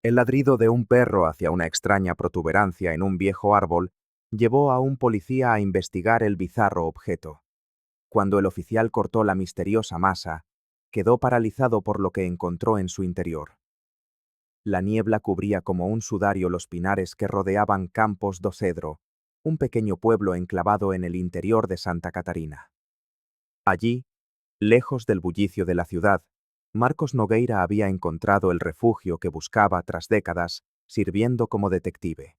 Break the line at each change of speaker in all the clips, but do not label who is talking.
El ladrido de un perro hacia una extraña protuberancia en un viejo árbol llevó a un policía a investigar el bizarro objeto. Cuando el oficial cortó la misteriosa masa, quedó paralizado por lo que encontró en su interior. La niebla cubría como un sudario los pinares que rodeaban Campos do Cedro, un pequeño pueblo enclavado en el interior de Santa Catarina. Allí, lejos del bullicio de la ciudad, Marcos Nogueira había encontrado el refugio que buscaba tras décadas, sirviendo como detective.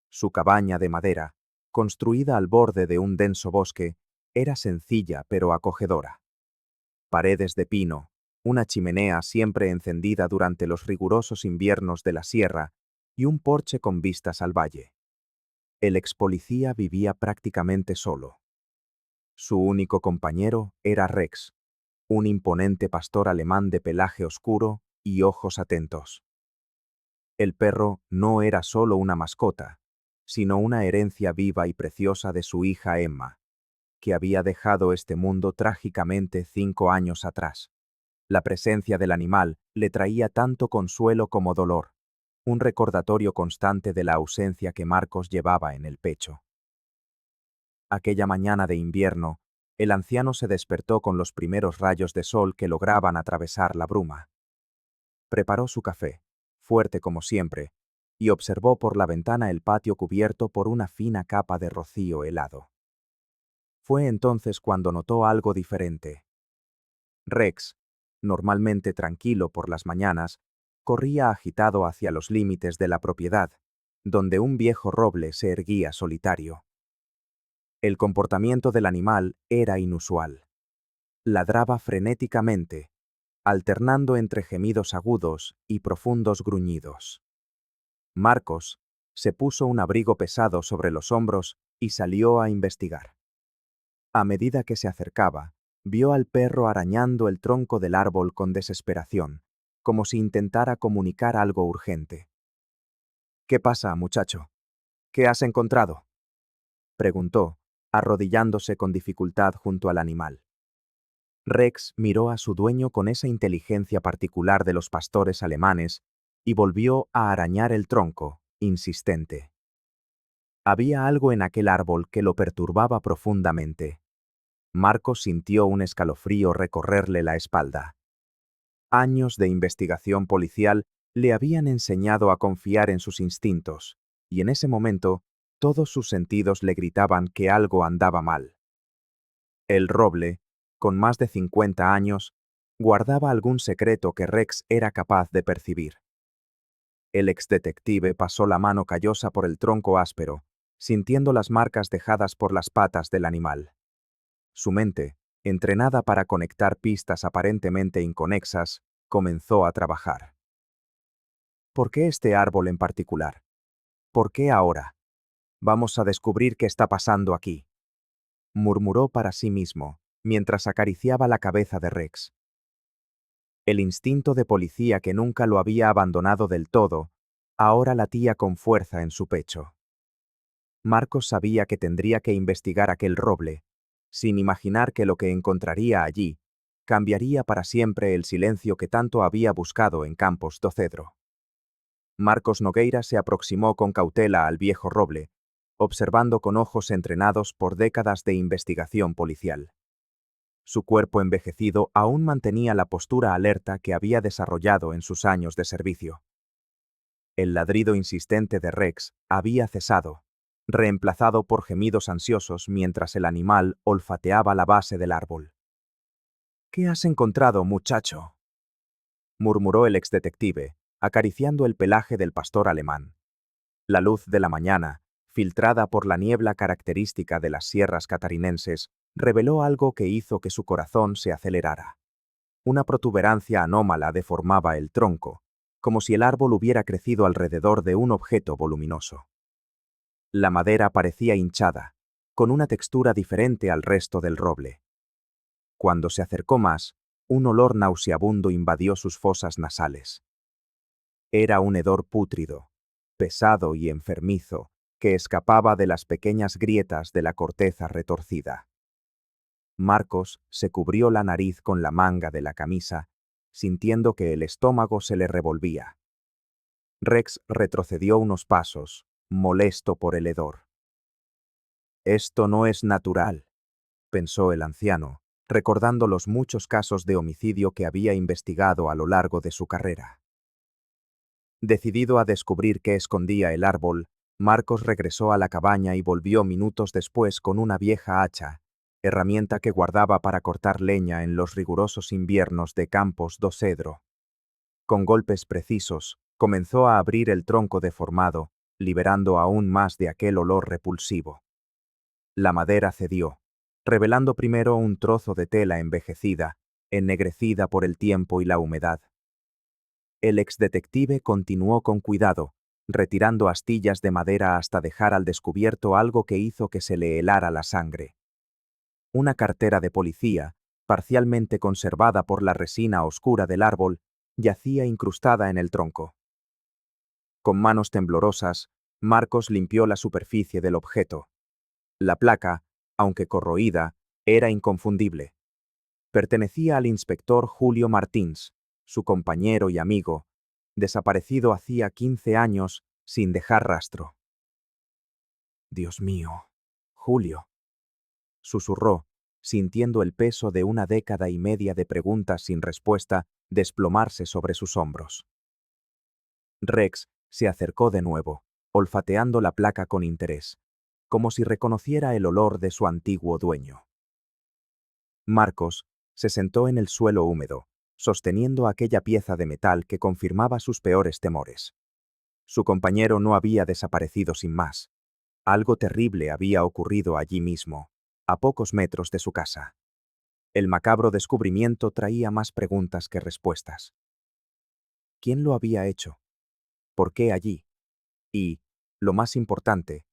Su cabaña de madera, construida al borde de un denso bosque, era sencilla pero acogedora. Paredes de pino, una chimenea siempre encendida durante los rigurosos inviernos de la sierra y un porche con vistas al valle. El expolicía vivía prácticamente solo. Su único compañero era Rex, un imponente pastor alemán de pelaje oscuro y ojos atentos. El perro no era solo una mascota, sino una herencia viva y preciosa de su hija Emma, que había dejado este mundo trágicamente 5 años atrás. La presencia del animal le traía tanto consuelo como dolor, un recordatorio constante de la ausencia que Marcos llevaba en el pecho. Aquella mañana de invierno, el anciano se despertó con los primeros rayos de sol que lograban atravesar la bruma. Preparó su café, fuerte como siempre, y observó por la ventana el patio cubierto por una fina capa de rocío helado. Fue entonces cuando notó algo diferente. Rex, normalmente tranquilo por las mañanas, corría agitado hacia los límites de la propiedad, donde un viejo roble se erguía solitario. El comportamiento del animal era inusual. Ladraba frenéticamente, alternando entre gemidos agudos y profundos gruñidos. Marcos se puso un abrigo pesado sobre los hombros y salió a investigar. A medida que se acercaba, vio al perro arañando el tronco del árbol con desesperación, como si intentara comunicar algo urgente. «¿Qué pasa, muchacho? ¿Qué has encontrado?», preguntó, arrodillándose con dificultad junto al animal. Rex miró a su dueño con esa inteligencia particular de los pastores alemanes y volvió a arañar el tronco, insistente. Había algo en aquel árbol que lo perturbaba profundamente. Marcos sintió un escalofrío recorrerle la espalda. Años de investigación policial le habían enseñado a confiar en sus instintos, y en ese momento todos sus sentidos le gritaban que algo andaba mal. El roble, con más de 50 años, guardaba algún secreto que Rex era capaz de percibir. El exdetective pasó la mano callosa por el tronco áspero, sintiendo las marcas dejadas por las patas del animal. Su mente, entrenada para conectar pistas aparentemente inconexas, comenzó a trabajar. ¿Por qué este árbol en particular? ¿Por qué ahora? Vamos a descubrir qué está pasando aquí, murmuró para sí mismo, mientras acariciaba la cabeza de Rex. El instinto de policía que nunca lo había abandonado del todo, ahora latía con fuerza en su pecho. Marcos sabía que tendría que investigar aquel roble, sin imaginar que lo que encontraría allí cambiaría para siempre el silencio que tanto había buscado en Campos do Cedro. Marcos Nogueira se aproximó con cautela al viejo roble, observando con ojos entrenados por décadas de investigación policial. Su cuerpo envejecido aún mantenía la postura alerta que había desarrollado en sus años de servicio. El ladrido insistente de Rex había cesado, reemplazado por gemidos ansiosos mientras el animal olfateaba la base del árbol. «¿Qué has encontrado, muchacho?», murmuró el exdetective, acariciando el pelaje del pastor alemán. La luz de la mañana, filtrada por la niebla característica de las sierras catarinenses, reveló algo que hizo que su corazón se acelerara. Una protuberancia anómala deformaba el tronco, como si el árbol hubiera crecido alrededor de un objeto voluminoso. La madera parecía hinchada, con una textura diferente al resto del roble. Cuando se acercó más, un olor nauseabundo invadió sus fosas nasales. Era un hedor pútrido, pesado y enfermizo, que escapaba de las pequeñas grietas de la corteza retorcida. Marcos se cubrió la nariz con la manga de la camisa, sintiendo que el estómago se le revolvía. Rex retrocedió unos pasos, molesto por el hedor. Esto no es natural, pensó el anciano, recordando los muchos casos de homicidio que había investigado a lo largo de su carrera. Decidido a descubrir qué escondía el árbol, Marcos regresó a la cabaña y volvió minutos después con una vieja hacha, herramienta que guardaba para cortar leña en los rigurosos inviernos de Campos do Cedro. Con golpes precisos, comenzó a abrir el tronco deformado, liberando aún más de aquel olor repulsivo. La madera cedió, revelando primero un trozo de tela envejecida, ennegrecida por el tiempo y la humedad. El exdetective continuó con cuidado, retirando astillas de madera hasta dejar al descubierto algo que hizo que se le helara la sangre. Una cartera de policía, parcialmente conservada por la resina oscura del árbol, yacía incrustada en el tronco. Con manos temblorosas, Marcos limpió la superficie del objeto. La placa, aunque corroída, era inconfundible. Pertenecía al inspector Julio Martins, su compañero y amigo, desaparecido hacía 15 años sin dejar rastro. Dios mío, Julio, susurró, sintiendo el peso de una década y media de preguntas sin respuesta desplomarse sobre sus hombros. Rex se acercó de nuevo, olfateando la placa con interés, como si reconociera el olor de su antiguo dueño. Marcos se sentó en el suelo húmedo, sosteniendo aquella pieza de metal que confirmaba sus peores temores. Su compañero no había desaparecido sin más. Algo terrible había ocurrido allí mismo, a pocos metros de su casa. El macabro descubrimiento traía más preguntas que respuestas. ¿Quién lo había hecho? ¿Por qué allí? Y, lo más importante,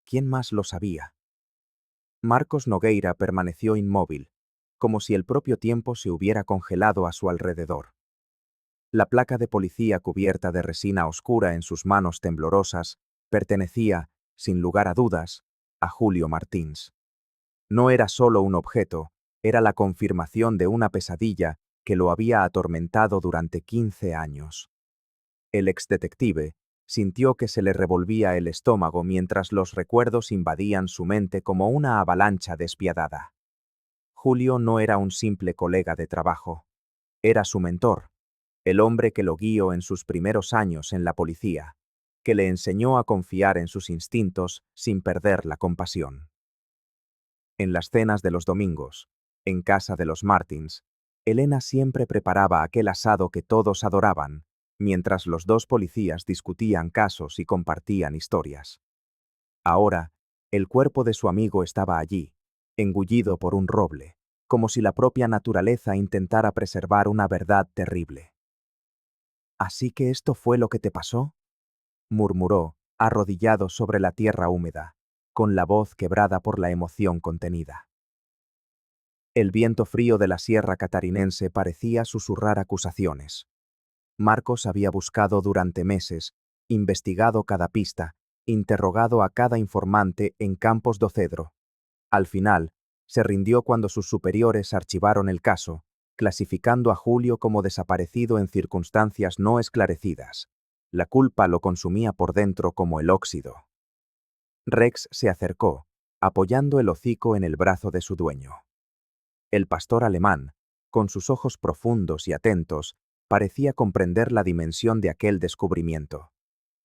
¿quién más lo sabía? Marcos Nogueira permaneció inmóvil, como si el propio tiempo se hubiera congelado a su alrededor. La placa de policía cubierta de resina oscura en sus manos temblorosas pertenecía, sin lugar a dudas, a Julio Martins. No era solo un objeto, era la confirmación de una pesadilla que lo había atormentado durante 15 años. El exdetective sintió que se le revolvía el estómago mientras los recuerdos invadían su mente como una avalancha despiadada. Julio no era un simple colega de trabajo. Era su mentor, el hombre que lo guió en sus primeros años en la policía, que le enseñó a confiar en sus instintos sin perder la compasión. En las cenas de los domingos, en casa de los Martins, Elena siempre preparaba aquel asado que todos adoraban, mientras los dos policías discutían casos y compartían historias. Ahora, el cuerpo de su amigo estaba allí, engullido por un roble, como si la propia naturaleza intentara preservar una verdad terrible. ¿Así que esto fue lo que te pasó?, murmuró, arrodillado sobre la tierra húmeda, con la voz quebrada por la emoción contenida. El viento frío de la sierra catarinense parecía susurrar acusaciones. Marcos había buscado durante meses, investigado cada pista, interrogado a cada informante en Campos do Cedro. Al final, se rindió cuando sus superiores archivaron el caso, clasificando a Julio como desaparecido en circunstancias no esclarecidas. La culpa lo consumía por dentro como el óxido. Rex se acercó, apoyando el hocico en el brazo de su dueño. El pastor alemán, con sus ojos profundos y atentos, parecía comprender la dimensión de aquel descubrimiento.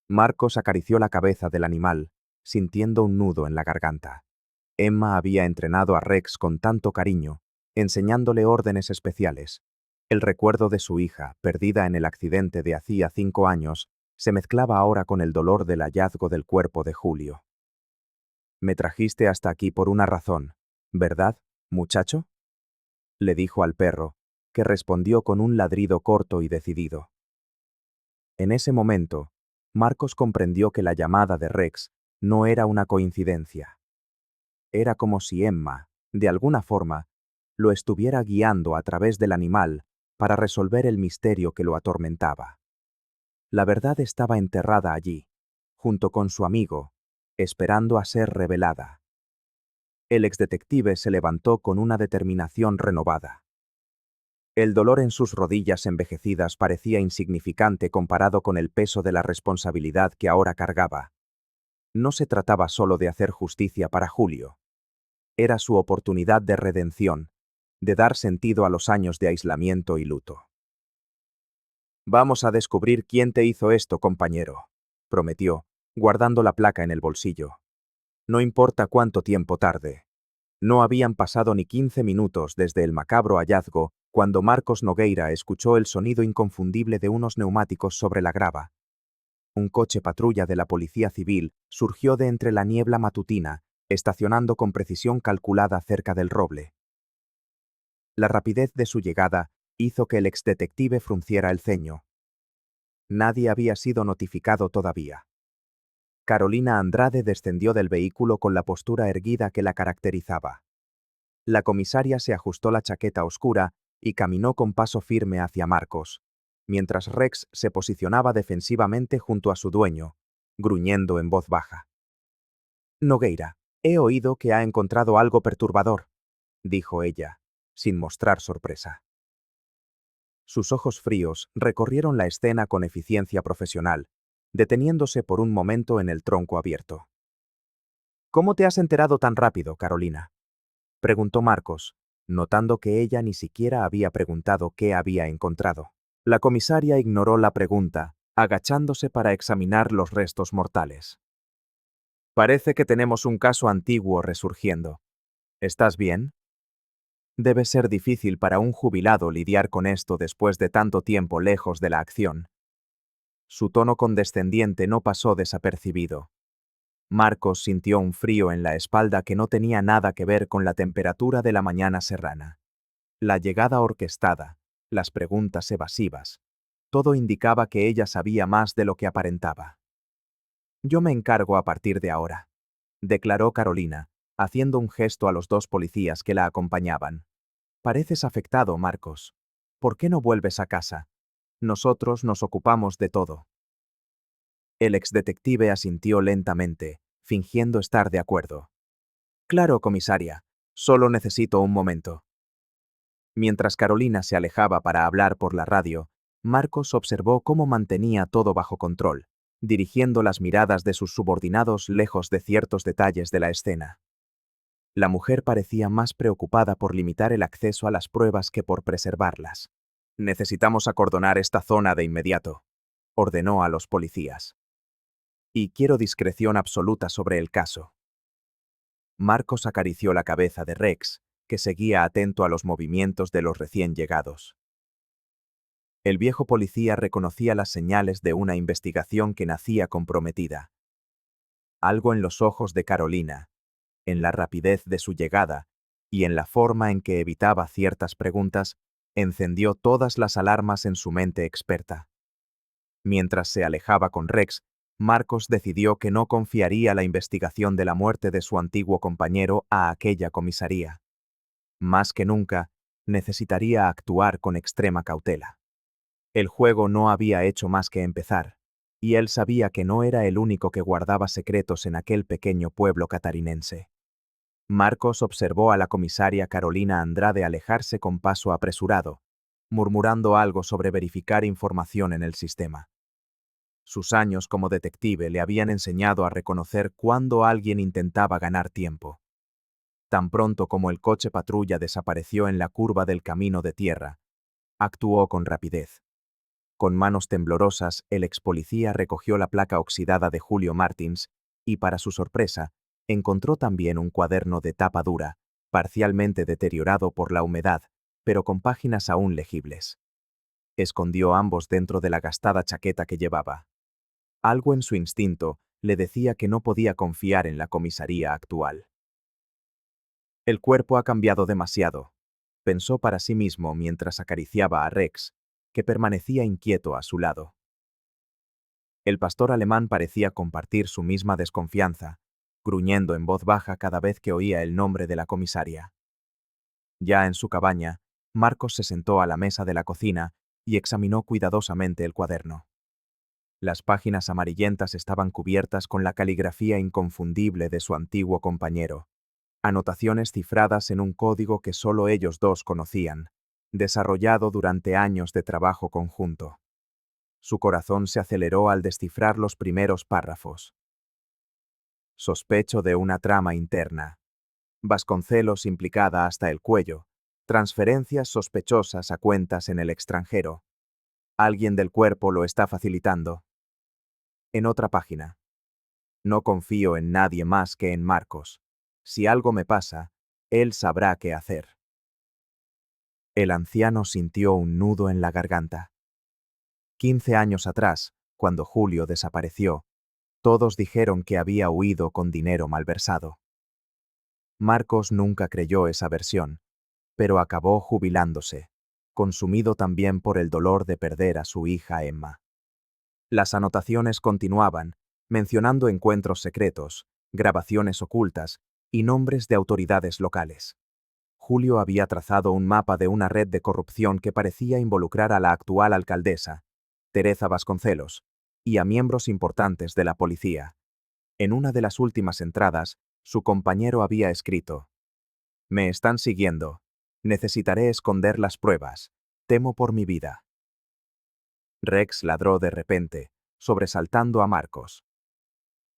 Marcos acarició la cabeza del animal, sintiendo un nudo en la garganta. Emma había entrenado a Rex con tanto cariño, enseñándole órdenes especiales. El recuerdo de su hija, perdida en el accidente de hacía 5 años, se mezclaba ahora con el dolor del hallazgo del cuerpo de Julio. «Me trajiste hasta aquí por una razón, ¿verdad, muchacho?», le dijo al perro, que respondió con un ladrido corto y decidido. En ese momento, Marcos comprendió que la llamada de Rex no era una coincidencia. Era como si Emma, de alguna forma, lo estuviera guiando a través del animal para resolver el misterio que lo atormentaba. La verdad estaba enterrada allí, junto con su amigo, esperando a ser revelada. El exdetective se levantó con una determinación renovada. El dolor en sus rodillas envejecidas parecía insignificante comparado con el peso de la responsabilidad que ahora cargaba. No se trataba solo de hacer justicia para Julio. Era su oportunidad de redención, de dar sentido a los años de aislamiento y luto. «Vamos a descubrir quién te hizo esto, compañero», prometió, guardando la placa en el bolsillo. «No importa cuánto tiempo tarde». No habían pasado ni 15 minutos desde el macabro hallazgo cuando Marcos Nogueira escuchó el sonido inconfundible de unos neumáticos sobre la grava. Un coche patrulla de la Policía Civil surgió de entre la niebla matutina, estacionando con precisión calculada cerca del roble. La rapidez de su llegada hizo que el exdetective frunciera el ceño. Nadie había sido notificado todavía. Carolina Andrade descendió del vehículo con la postura erguida que la caracterizaba. La comisaria se ajustó la chaqueta oscura y caminó con paso firme hacia Marcos, mientras Rex se posicionaba defensivamente junto a su dueño, gruñendo en voz baja. «Nogueira, he oído que ha encontrado algo perturbador», dijo ella, sin mostrar sorpresa. Sus ojos fríos recorrieron la escena con eficiencia profesional, deteniéndose por un momento en el tronco abierto. «¿Cómo te has enterado tan rápido, Carolina?», preguntó Marcos, notando que ella ni siquiera había preguntado qué había encontrado. La comisaria ignoró la pregunta, agachándose para examinar los restos mortales. «Parece que tenemos un caso antiguo resurgiendo. ¿Estás bien?» Debe ser difícil para un jubilado lidiar con esto después de tanto tiempo lejos de la acción. Su tono condescendiente no pasó desapercibido. Marcos sintió un frío en la espalda que no tenía nada que ver con la temperatura de la mañana serrana. La llegada orquestada, las preguntas evasivas, todo indicaba que ella sabía más de lo que aparentaba. «Yo me encargo a partir de ahora», declaró Carolina, haciendo un gesto a los dos policías que la acompañaban. «Pareces afectado, Marcos. ¿Por qué no vuelves a casa? Nosotros nos ocupamos de todo». El exdetective asintió lentamente, fingiendo estar de acuerdo. «Claro, comisaria. Solo necesito un momento». Mientras Carolina se alejaba para hablar por la radio, Marcos observó cómo mantenía todo bajo control, dirigiendo las miradas de sus subordinados lejos de ciertos detalles de la escena. La mujer parecía más preocupada por limitar el acceso a las pruebas que por preservarlas. «Necesitamos acordonar esta zona de inmediato», ordenó a los policías. «Y quiero discreción absoluta sobre el caso». Marcos acarició la cabeza de Rex, que seguía atento a los movimientos de los recién llegados. El viejo policía reconocía las señales de una investigación que nacía comprometida. Algo en los ojos de Carolina, en la rapidez de su llegada y en la forma en que evitaba ciertas preguntas, encendió todas las alarmas en su mente experta. Mientras se alejaba con Rex, Marcos decidió que no confiaría la investigación de la muerte de su antiguo compañero a aquella comisaría. Más que nunca, necesitaría actuar con extrema cautela. El juego no había hecho más que empezar, y él sabía que no era el único que guardaba secretos en aquel pequeño pueblo catarinense. Marcos observó a la comisaria Carolina Andrade alejarse con paso apresurado, murmurando algo sobre verificar información en el sistema. Sus años como detective le habían enseñado a reconocer cuándo alguien intentaba ganar tiempo. Tan pronto como el coche patrulla desapareció en la curva del camino de tierra, actuó con rapidez. Con manos temblorosas, el expolicía recogió la placa oxidada de Julio Martins y, para su sorpresa, encontró también un cuaderno de tapa dura, parcialmente deteriorado por la humedad, pero con páginas aún legibles. Escondió ambos dentro de la gastada chaqueta que llevaba. Algo en su instinto le decía que no podía confiar en la comisaría actual. «El cuerpo ha cambiado demasiado», pensó para sí mismo mientras acariciaba a Rex, que permanecía inquieto a su lado. El pastor alemán parecía compartir su misma desconfianza, gruñendo en voz baja cada vez que oía el nombre de la comisaria. Ya en su cabaña, Marcos se sentó a la mesa de la cocina y examinó cuidadosamente el cuaderno. Las páginas amarillentas estaban cubiertas con la caligrafía inconfundible de su antiguo compañero, anotaciones cifradas en un código que solo ellos dos conocían, desarrollado durante años de trabajo conjunto. Su corazón se aceleró al descifrar los primeros párrafos. Sospecho de una trama interna. Vasconcelos implicada hasta el cuello. Transferencias sospechosas a cuentas en el extranjero. Alguien del cuerpo lo está facilitando. En otra página. No confío en nadie más que en Marcos. Si algo me pasa, él sabrá qué hacer. El anciano sintió un nudo en la garganta. 15 años atrás, cuando Julio desapareció, todos dijeron que había huido con dinero malversado. Marcos nunca creyó esa versión, pero acabó jubilándose, consumido también por el dolor de perder a su hija Emma. Las anotaciones continuaban, mencionando encuentros secretos, grabaciones ocultas y nombres de autoridades locales. Julio había trazado un mapa de una red de corrupción que parecía involucrar a la actual alcaldesa, Teresa Vasconcelos, y a miembros importantes de la policía. En una de las últimas entradas, su compañero había escrito: «Me están siguiendo. Necesitaré esconder las pruebas. Temo por mi vida». Rex ladró de repente, sobresaltando a Marcos.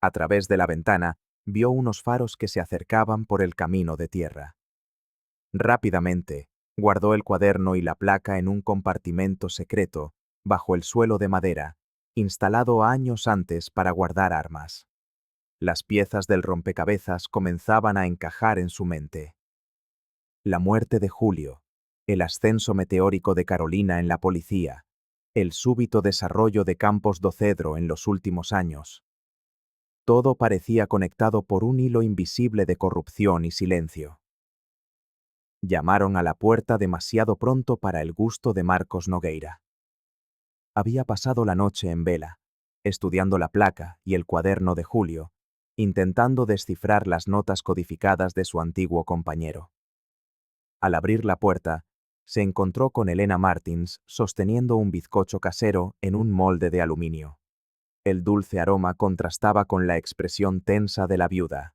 A través de la ventana, vio unos faros que se acercaban por el camino de tierra. Rápidamente, guardó el cuaderno y la placa en un compartimento secreto, bajo el suelo de madera, instalado años antes para guardar armas. Las piezas del rompecabezas comenzaban a encajar en su mente. La muerte de Julio, el ascenso meteórico de Carolina en la policía, el súbito desarrollo de Campos do Cedro en los últimos años. Todo parecía conectado por un hilo invisible de corrupción y silencio. Llamaron a la puerta demasiado pronto para el gusto de Marcos Nogueira. Había pasado la noche en vela, estudiando la placa y el cuaderno de Julio, intentando descifrar las notas codificadas de su antiguo compañero. Al abrir la puerta, se encontró con Elena Martins sosteniendo un bizcocho casero en un molde de aluminio. El dulce aroma contrastaba con la expresión tensa de la viuda.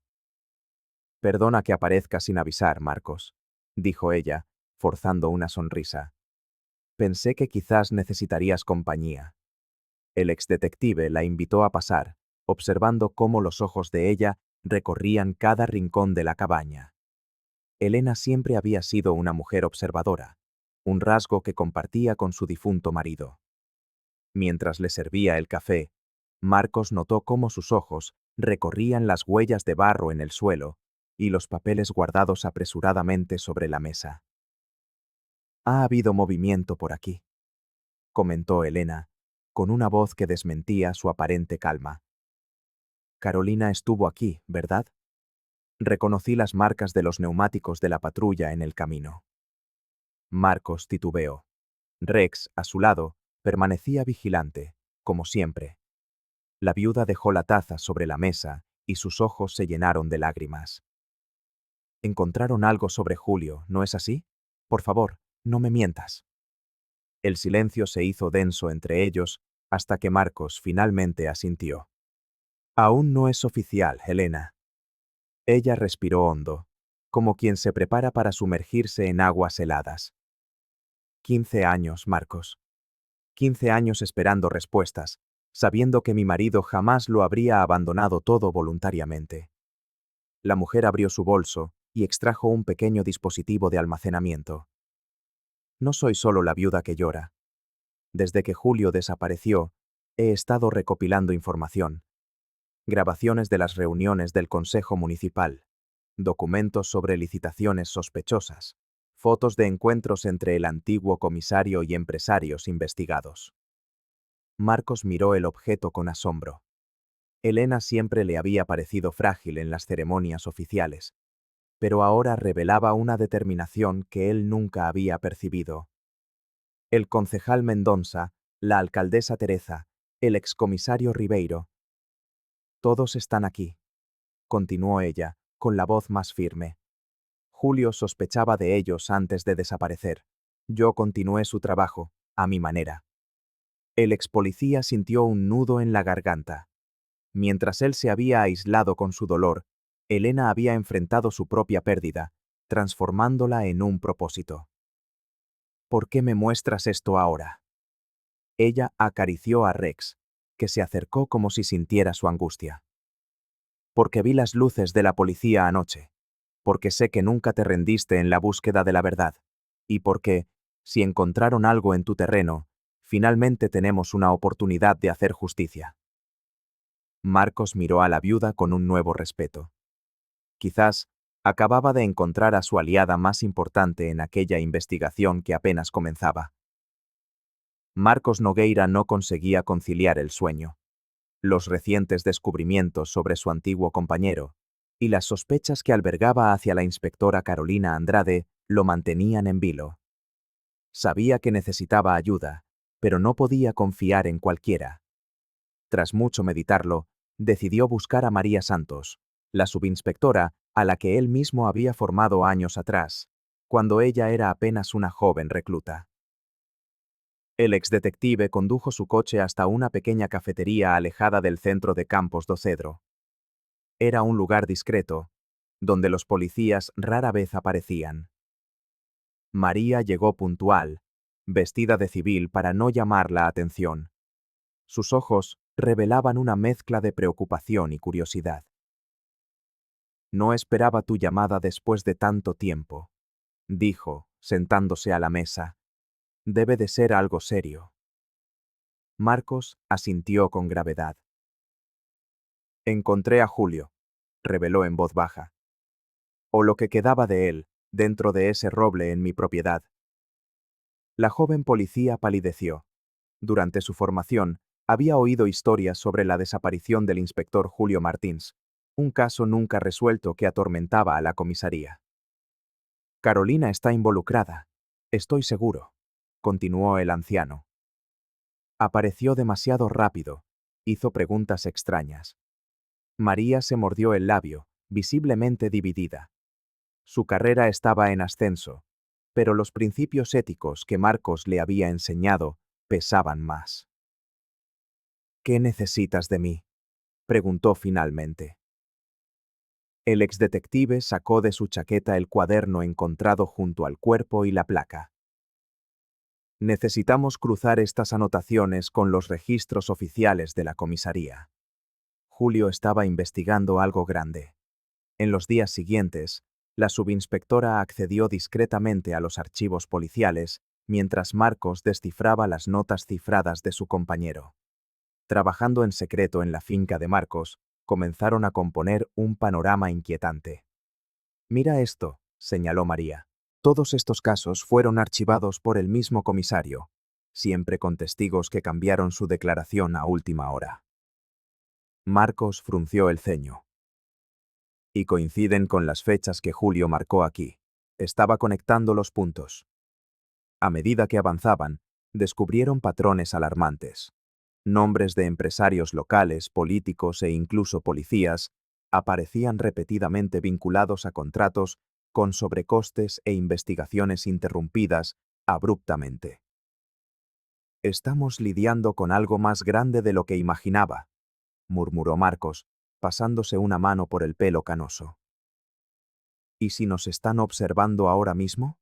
«Perdona que aparezca sin avisar, Marcos», dijo ella, forzando una sonrisa. «Pensé que quizás necesitarías compañía». El exdetective la invitó a pasar, observando cómo los ojos de ella recorrían cada rincón de la cabaña. Elena siempre había sido una mujer observadora, un rasgo que compartía con su difunto marido. Mientras le servía el café, Marcos notó cómo sus ojos recorrían las huellas de barro en el suelo y los papeles guardados apresuradamente sobre la mesa. «Ha habido movimiento por aquí», comentó Elena, con una voz que desmentía su aparente calma. «Carolina estuvo aquí, ¿verdad?» Reconocí las marcas de los neumáticos de la patrulla en el camino. Marcos titubeó. Rex, a su lado, permanecía vigilante, como siempre. La viuda dejó la taza sobre la mesa y sus ojos se llenaron de lágrimas. «Encontraron algo sobre Julio, ¿no es así? Por favor, no me mientas». El silencio se hizo denso entre ellos hasta que Marcos finalmente asintió. «Aún no es oficial, Helena». Ella respiró hondo, como quien se prepara para sumergirse en aguas heladas. 15 años, Marcos. 15 años esperando respuestas, sabiendo que mi marido jamás lo habría abandonado todo voluntariamente. La mujer abrió su bolso y extrajo un pequeño dispositivo de almacenamiento. No soy solo la viuda que llora. Desde que Julio desapareció, he estado recopilando información. Grabaciones de las reuniones del Consejo Municipal, documentos sobre licitaciones sospechosas, fotos de encuentros entre el antiguo comisario y empresarios investigados. Marcos miró el objeto con asombro. Elena siempre le había parecido frágil en las ceremonias oficiales, pero ahora revelaba una determinación que él nunca había percibido. El concejal Mendonça, la alcaldesa Teresa, el excomisario Ribeiro. «Todos están aquí», continuó ella, con la voz más firme. «Julio sospechaba de ellos antes de desaparecer. Yo continué su trabajo, a mi manera». El expolicía sintió un nudo en la garganta. Mientras él se había aislado con su dolor, Elena había enfrentado su propia pérdida, transformándola en un propósito. ¿Por qué me muestras esto ahora? Ella acarició a Rex, que se acercó como si sintiera su angustia. Porque vi las luces de la policía anoche. Porque sé que nunca te rendiste en la búsqueda de la verdad. Y porque, si encontraron algo en tu terreno, finalmente tenemos una oportunidad de hacer justicia. Marcos miró a la viuda con un nuevo respeto. Quizás acababa de encontrar a su aliada más importante en aquella investigación que apenas comenzaba. Marcos Nogueira no conseguía conciliar el sueño. Los recientes descubrimientos sobre su antiguo compañero y las sospechas que albergaba hacia la inspectora Carolina Andrade lo mantenían en vilo. Sabía que necesitaba ayuda, pero no podía confiar en cualquiera. Tras mucho meditarlo, decidió buscar a María Santos, la subinspectora a la que él mismo había formado años atrás, cuando ella era apenas una joven recluta. El exdetective condujo su coche hasta una pequeña cafetería alejada del centro de Campos do Cedro. Era un lugar discreto, donde los policías rara vez aparecían. María llegó puntual, vestida de civil para no llamar la atención. Sus ojos revelaban una mezcla de preocupación y curiosidad. No esperaba tu llamada después de tanto tiempo, dijo, sentándose a la mesa. Debe de ser algo serio. Marcos asintió con gravedad. Encontré a Julio, reveló en voz baja. O lo que quedaba de él, dentro de ese roble en mi propiedad. La joven policía palideció. Durante su formación, había oído historias sobre la desaparición del inspector Julio Martins, un caso nunca resuelto que atormentaba a la comisaría. Carolina está involucrada, estoy seguro, continuó el anciano. Apareció demasiado rápido, hizo preguntas extrañas. María se mordió el labio, visiblemente dividida. Su carrera estaba en ascenso, pero los principios éticos que Marcos le había enseñado pesaban más. ¿Qué necesitas de mí?, preguntó finalmente. El exdetective sacó de su chaqueta el cuaderno encontrado junto al cuerpo y la placa. Necesitamos cruzar estas anotaciones con los registros oficiales de la comisaría. Julio estaba investigando algo grande. En los días siguientes, la subinspectora accedió discretamente a los archivos policiales mientras Marcos descifraba las notas cifradas de su compañero. Trabajando en secreto en la finca de Marcos, comenzaron a componer un panorama inquietante. Mira esto, señaló María. Todos estos casos fueron archivados por el mismo comisario, siempre con testigos que cambiaron su declaración a última hora. Marcos frunció el ceño. Y coinciden con las fechas que Julio marcó aquí. Estaba conectando los puntos. A medida que avanzaban, descubrieron patrones alarmantes. Nombres de empresarios locales, políticos e incluso policías aparecían repetidamente vinculados a contratos con sobrecostes e investigaciones interrumpidas abruptamente. Estamos lidiando con algo más grande de lo que imaginaba, murmuró Marcos, pasándose una mano por el pelo canoso. ¿Y si nos están observando ahora mismo?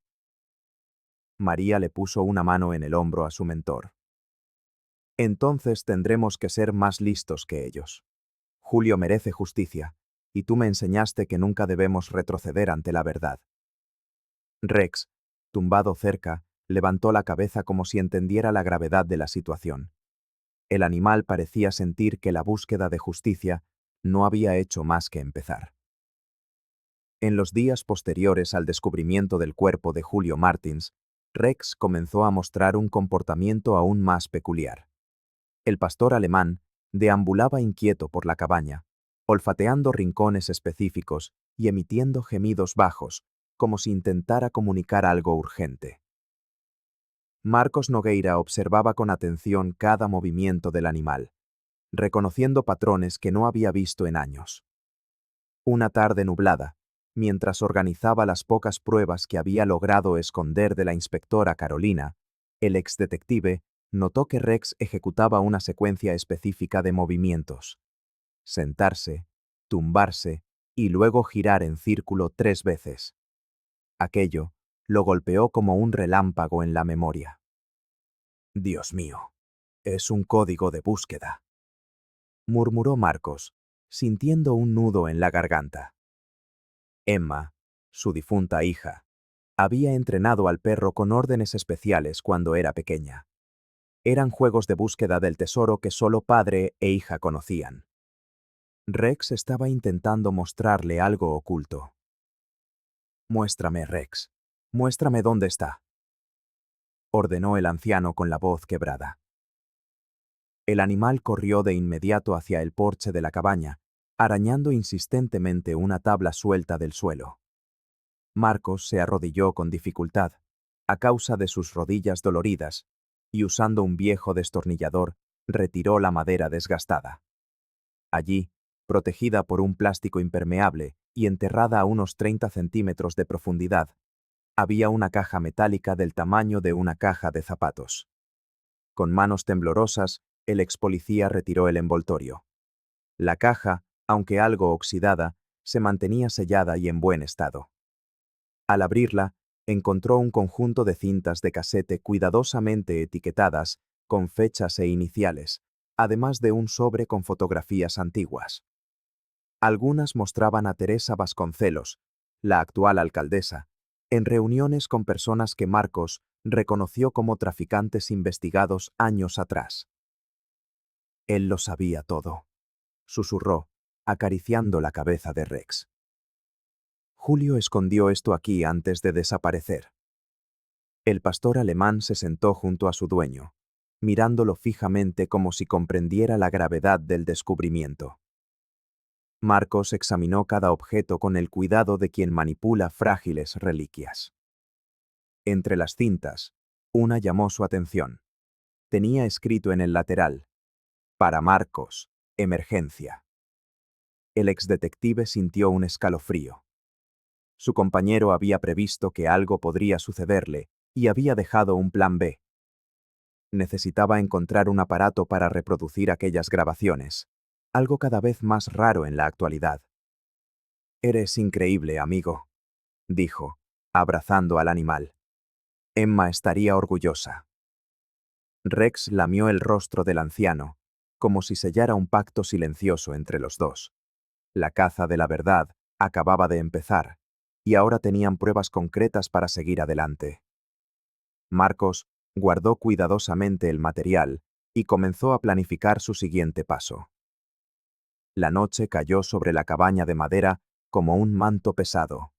María le puso una mano en el hombro a su mentor. Entonces tendremos que ser más listos que ellos. Julio merece justicia, y tú me enseñaste que nunca debemos retroceder ante la verdad. Rex, tumbado cerca, levantó la cabeza como si entendiera la gravedad de la situación. El animal parecía sentir que la búsqueda de justicia no había hecho más que empezar. En los días posteriores al descubrimiento del cuerpo de Julio Martins, Rex comenzó a mostrar un comportamiento aún más peculiar. El pastor alemán deambulaba inquieto por la cabaña, olfateando rincones específicos y emitiendo gemidos bajos, como si intentara comunicar algo urgente. Marcos Nogueira observaba con atención cada movimiento del animal, reconociendo patrones que no había visto en años. Una tarde nublada, mientras organizaba las pocas pruebas que había logrado esconder de la inspectora Carolina, el exdetective notó que Rex ejecutaba una secuencia específica de movimientos. Sentarse, tumbarse y luego girar en círculo 3 veces. Aquello lo golpeó como un relámpago en la memoria. Dios mío, es un código de búsqueda, murmuró Marcos, sintiendo un nudo en la garganta. Emma, su difunta hija, había entrenado al perro con órdenes especiales cuando era pequeña. Eran juegos de búsqueda del tesoro que solo padre e hija conocían. Rex estaba intentando mostrarle algo oculto. Muéstrame, Rex. Muéstrame dónde está, ordenó el anciano con la voz quebrada. El animal corrió de inmediato hacia el porche de la cabaña, arañando insistentemente una tabla suelta del suelo. Marcos se arrodilló con dificultad, a causa de sus rodillas doloridas, y usando un viejo destornillador, retiró la madera desgastada. Allí, protegida por un plástico impermeable y enterrada a unos 30 centímetros de profundidad, había una caja metálica del tamaño de una caja de zapatos. Con manos temblorosas, el expolicía retiró el envoltorio. La caja, aunque algo oxidada, se mantenía sellada y en buen estado. Al abrirla, encontró un conjunto de cintas de casete cuidadosamente etiquetadas con fechas e iniciales, además de un sobre con fotografías antiguas. Algunas mostraban a Teresa Vasconcelos, la actual alcaldesa, en reuniones con personas que Marcos reconoció como traficantes investigados años atrás. Él lo sabía todo, susurró, acariciando la cabeza de Rex. Julio escondió esto aquí antes de desaparecer. El pastor alemán se sentó junto a su dueño, mirándolo fijamente como si comprendiera la gravedad del descubrimiento. Marcos examinó cada objeto con el cuidado de quien manipula frágiles reliquias. Entre las cintas, una llamó su atención. Tenía escrito en el lateral: «Para Marcos, emergencia». El exdetective sintió un escalofrío. Su compañero había previsto que algo podría sucederle y había dejado un plan B. Necesitaba encontrar un aparato para reproducir aquellas grabaciones, algo cada vez más raro en la actualidad. «Eres increíble, amigo», dijo, abrazando al animal. Emma estaría orgullosa. Rex lamió el rostro del anciano, como si sellara un pacto silencioso entre los dos. La caza de la verdad acababa de empezar, y ahora tenían pruebas concretas para seguir adelante. Marcos guardó cuidadosamente el material y comenzó a planificar su siguiente paso. La noche cayó sobre la cabaña de madera como un manto pesado.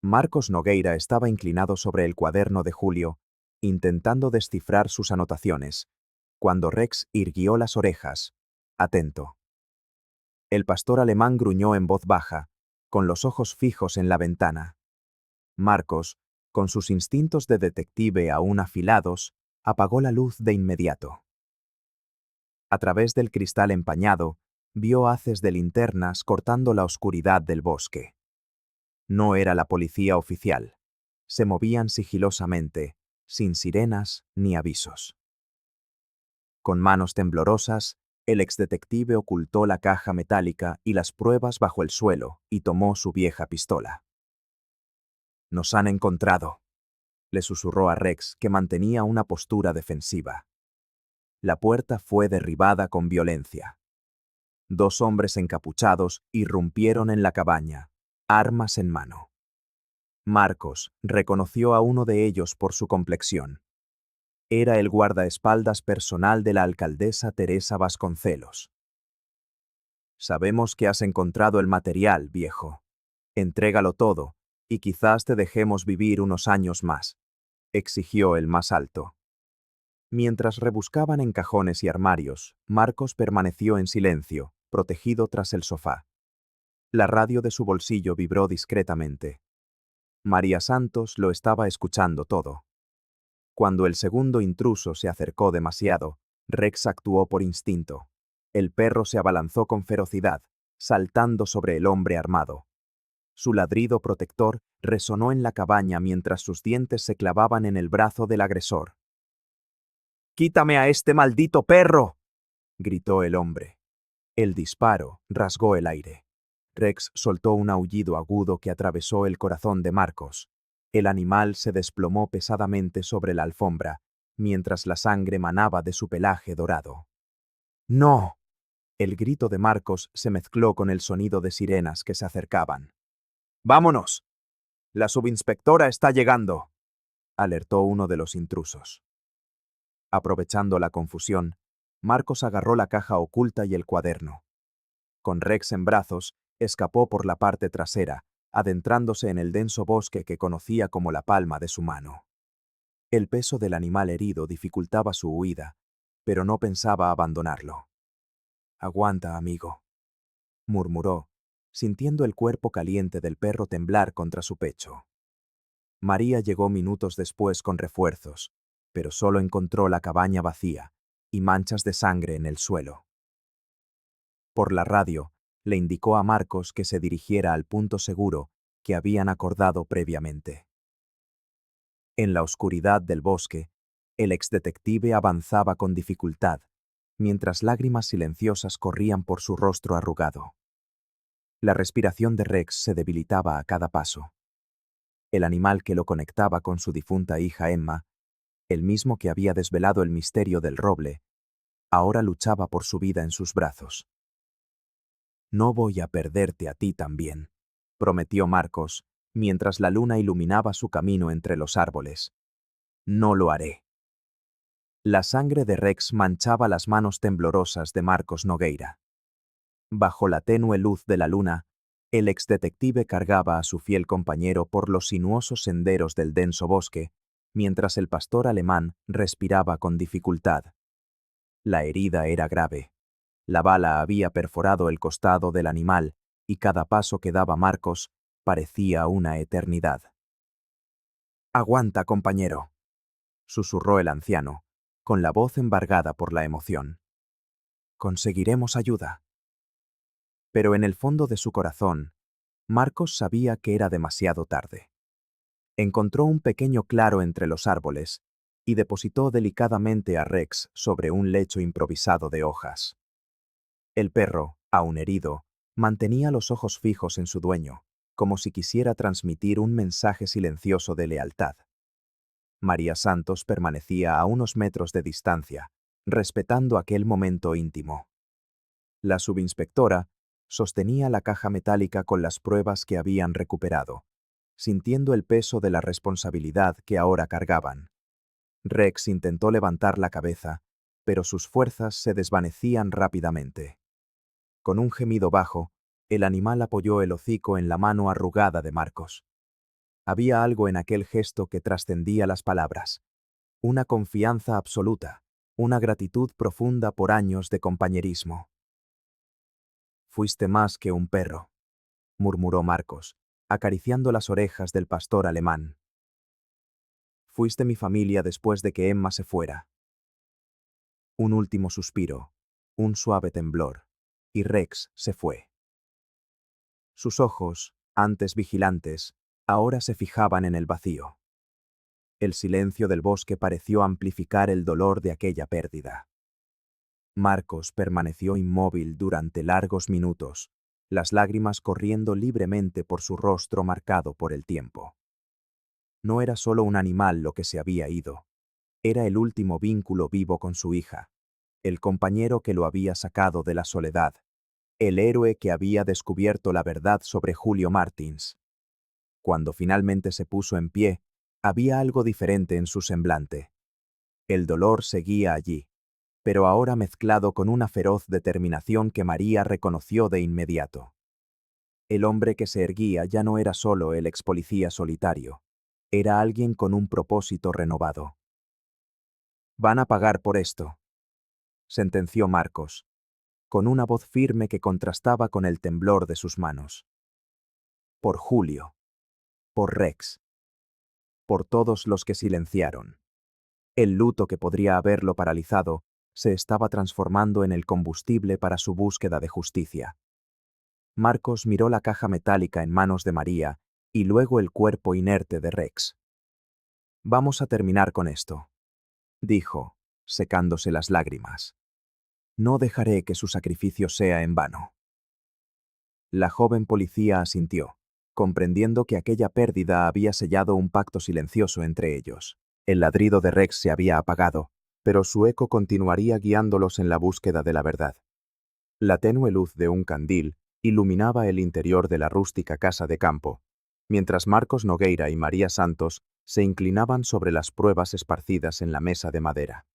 Marcos Nogueira estaba inclinado sobre el cuaderno de Julio, intentando descifrar sus anotaciones, cuando Rex irguió las orejas, atento. El pastor alemán gruñó en voz baja, con los ojos fijos en la ventana. Marcos, con sus instintos de detective aún afilados, apagó la luz de inmediato. A través del cristal empañado, vio haces de linternas cortando la oscuridad del bosque. No era la policía oficial. Se movían sigilosamente, sin sirenas ni avisos. Con manos temblorosas, el exdetective ocultó la caja metálica y las pruebas bajo el suelo y tomó su vieja pistola. «Nos han encontrado», le susurró a Rex, que mantenía una postura defensiva. La puerta fue derribada con violencia. 2 hombres encapuchados irrumpieron en la cabaña, armas en mano. Marcos reconoció a uno de ellos por su complexión. Era el guardaespaldas personal de la alcaldesa Teresa Vasconcelos. «Sabemos que has encontrado el material, viejo. Entrégalo todo, y quizás te dejemos vivir unos años más», exigió el más alto. Mientras rebuscaban en cajones y armarios, Marcos permaneció en silencio, protegido tras el sofá. La radio de su bolsillo vibró discretamente. María Santos lo estaba escuchando todo. Cuando el segundo intruso se acercó demasiado, Rex actuó por instinto. El perro se abalanzó con ferocidad, saltando sobre el hombre armado. Su ladrido protector resonó en la cabaña mientras sus dientes se clavaban en el brazo del agresor. «¡Quítame a este maldito perro!», gritó el hombre. El disparo rasgó el aire. Rex soltó un aullido agudo que atravesó el corazón de Marcos. El animal se desplomó pesadamente sobre la alfombra, mientras la sangre manaba de su pelaje dorado. ¡No! El grito de Marcos se mezcló con el sonido de sirenas que se acercaban. ¡Vámonos! La subinspectora está llegando, alertó uno de los intrusos. Aprovechando la confusión, Marcos agarró la caja oculta y el cuaderno. Con Rex en brazos, escapó por la parte trasera, adentrándose en el denso bosque que conocía como la palma de su mano. El peso del animal herido dificultaba su huida, pero no pensaba abandonarlo. «Aguanta, amigo», murmuró, sintiendo el cuerpo caliente del perro temblar contra su pecho. María llegó minutos después con refuerzos, pero solo encontró la cabaña vacía y manchas de sangre en el suelo. Por la radio, le indicó a Marcos que se dirigiera al punto seguro que habían acordado previamente. En la oscuridad del bosque, el exdetective avanzaba con dificultad, mientras lágrimas silenciosas corrían por su rostro arrugado. La respiración de Rex se debilitaba a cada paso. El animal que lo conectaba con su difunta hija Emma, el mismo que había desvelado el misterio del roble, ahora luchaba por su vida en sus brazos. «No voy a perderte a ti también», prometió Marcos, mientras la luna iluminaba su camino entre los árboles. «No lo haré». La sangre de Rex manchaba las manos temblorosas de Marcos Nogueira. Bajo la tenue luz de la luna, el exdetective cargaba a su fiel compañero por los sinuosos senderos del denso bosque, mientras el pastor alemán respiraba con dificultad. La herida era grave. La bala había perforado el costado del animal, y cada paso que daba Marcos parecía una eternidad. «Aguanta, compañero», susurró el anciano, con la voz embargada por la emoción. «Conseguiremos ayuda». Pero en el fondo de su corazón, Marcos sabía que era demasiado tarde. Encontró un pequeño claro entre los árboles y depositó delicadamente a Rex sobre un lecho improvisado de hojas. El perro, aún herido, mantenía los ojos fijos en su dueño, como si quisiera transmitir un mensaje silencioso de lealtad. María Santos permanecía a unos metros de distancia, respetando aquel momento íntimo. La subinspectora sostenía la caja metálica con las pruebas que habían recuperado, sintiendo el peso de la responsabilidad que ahora cargaban. Rex intentó levantar la cabeza, pero sus fuerzas se desvanecían rápidamente. Con un gemido bajo, el animal apoyó el hocico en la mano arrugada de Marcos. Había algo en aquel gesto que trascendía las palabras. Una confianza absoluta, una gratitud profunda por años de compañerismo. «Fuiste más que un perro», murmuró Marcos, acariciando las orejas del pastor alemán. «Fuiste mi familia después de que Emma se fuera». Un último suspiro, un suave temblor, y Rex se fue. Sus ojos, antes vigilantes, ahora se fijaban en el vacío. El silencio del bosque pareció amplificar el dolor de aquella pérdida. Marcos permaneció inmóvil durante largos minutos, las lágrimas corriendo libremente por su rostro marcado por el tiempo. No era solo un animal lo que se había ido, era el último vínculo vivo con su hija, el compañero que lo había sacado de la soledad, el héroe que había descubierto la verdad sobre Julio Martins. Cuando finalmente se puso en pie, había algo diferente en su semblante. El dolor seguía allí, pero ahora mezclado con una feroz determinación que María reconoció de inmediato. El hombre que se erguía ya no era solo el expolicía solitario, era alguien con un propósito renovado. «Van a pagar por esto», sentenció Marcos, con una voz firme que contrastaba con el temblor de sus manos. «Por Julio, por Rex, por todos los que silenciaron». El luto que podría haberlo paralizado se estaba transformando en el combustible para su búsqueda de justicia. Marcos miró la caja metálica en manos de María y luego el cuerpo inerte de Rex. «Vamos a terminar con esto», dijo, secándose las lágrimas. «No dejaré que su sacrificio sea en vano». La joven policía asintió, comprendiendo que aquella pérdida había sellado un pacto silencioso entre ellos. El ladrido de Rex se había apagado, pero su eco continuaría guiándolos en la búsqueda de la verdad. La tenue luz de un candil iluminaba el interior de la rústica casa de campo, mientras Marcos Nogueira y María Santos se inclinaban sobre las pruebas esparcidas en la mesa de madera.